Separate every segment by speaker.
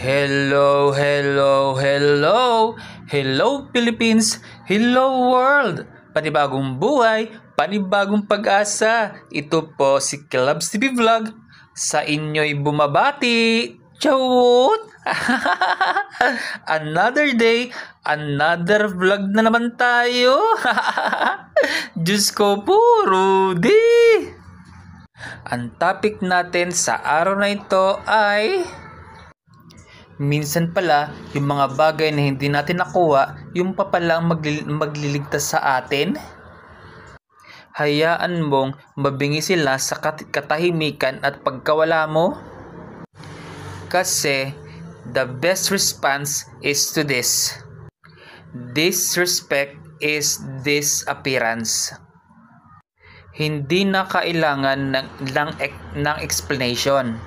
Speaker 1: Hello, hello, hello! Hello Philippines! Hello world! Panibagong buhay, panibagong pag-asa. Ito po si Clubs TV Vlog. Sa inyo'y bumabati. Chawot! Another day, another vlog na naman tayo. Diyos ko po, Rudy! Ang topic natin sa araw na ito ay minsan pala, yung mga bagay na hindi natin nakuha, yung pa palang magliligtas sa atin. Hayaan mong mabingi sila sa katahimikan at pagkawala mo. Kasi, the best response is to this. Disrespect is disappearance. Hindi na kailangan ng explanation.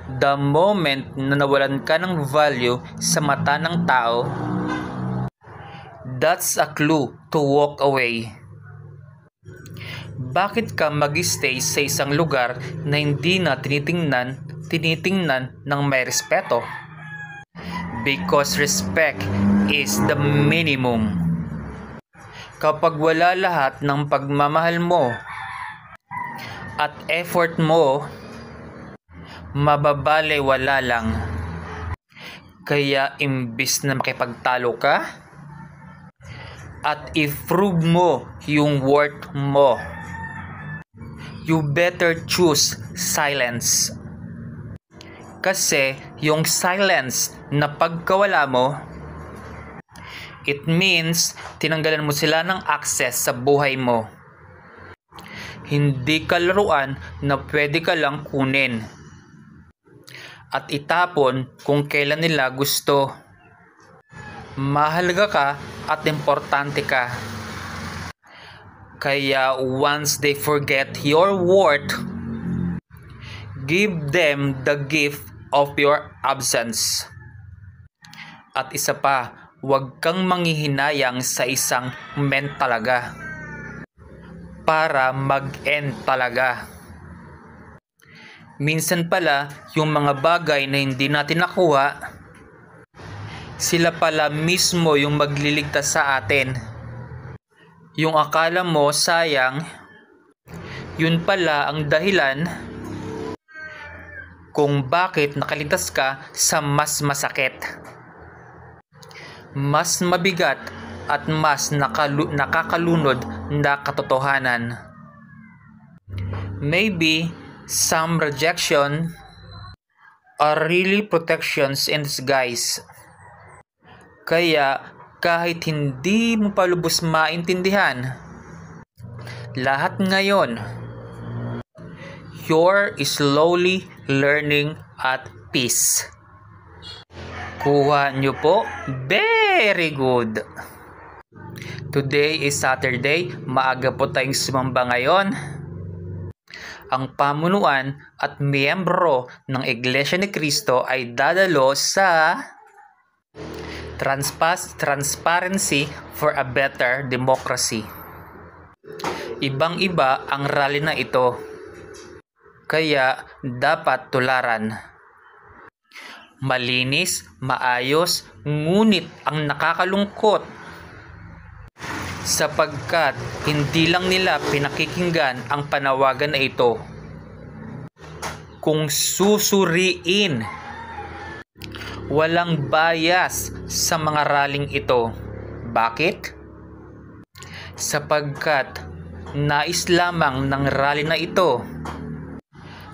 Speaker 1: The moment na nawalan ka ng value sa mata ng tao, that's a clue to walk away. Bakit ka mag-stay sa isang lugar na hindi na tinitingnan ng may respeto? Because respect is the minimum. Kapag wala lahat ng pagmamahal mo at effort mo, mababalewala lang. Kaya imbis na makipagtalo ka at i-prove mo yung worth mo, you better choose silence. Kasi yung silence na pagkawala mo, it means tinanggalan mo sila ng access sa buhay mo. Hindi ka laruan na pwede ka lang kunin at itapon kung kailan nila gusto. Mahalaga ka at importante ka. Kaya once they forget your worth, give them the gift of your absence. At isa pa, huwag kang manghihinayang sa isang men talaga para mag-end talaga. Minsan pala, yung mga bagay na hindi natin nakuha, sila pala mismo yung magliligtas sa atin. Yung akala mo sayang, yun pala ang dahilan kung bakit nakaligtas ka sa mas masakit, mas mabigat at mas nakakalunod na katotohanan. Maybe some rejection are really protections in disguise. Kaya kahit hindi mo pa lubos maintindihan lahat ngayon, you're slowly learning at peace. Kuha nyo po? Very good! Today is Saturday. Maaga po tayong sumamba ngayon. Ang pamunuan at miyembro ng Iglesia ni Cristo ay dadalo sa Transparency for a Better Democracy. Ibang-iba ang rally na ito, kaya dapat tularan. Malinis, maayos, ngunit ang nakakalungkot sapagkat hindi lang nila pinakikinggan ang panawagan na ito. Kung susuriin, walang bias sa mga raling ito. Bakit? Sapagkat nais lamang ng rally na ito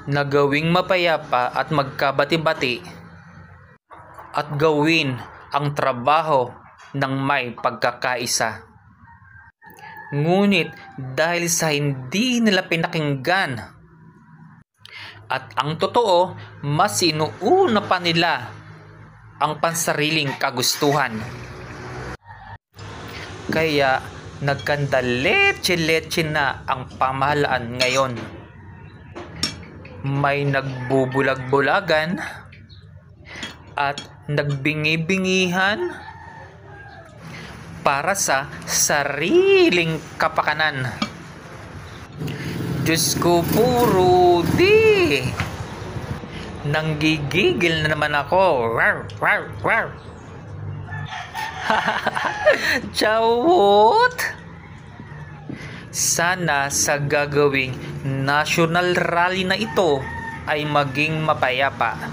Speaker 1: na gawing mapayapa at magkabati-bati at gawin ang trabaho ng may pagkakaisa. Ngunit dahil sa hindi nila pinakinggan at ang totoo, mas inuuna pa nila ang pansariling kagustuhan. Kaya nagkandaletse-letse na ang pamahalaan ngayon. May nagbubulag-bulagan at nagbingi-bingihan para sa sariling kapakanan. Diyos ko po, Rudy! Nanggigigil na naman ako. Rar, rar, rar. Chawot! Sana sa gagawing national rally na ito ay maging mapayapa.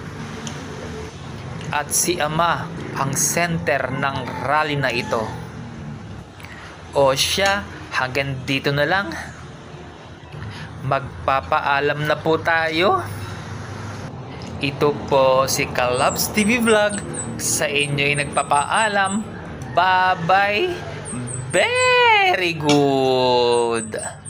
Speaker 1: At si Ama ang center ng rally na ito. O siya, hanggang dito na lang. Magpapaalam na po tayo. Ito po si Kalabs TV Vlog. Sa inyo'y nagpapaalam. Bye-bye. Very good.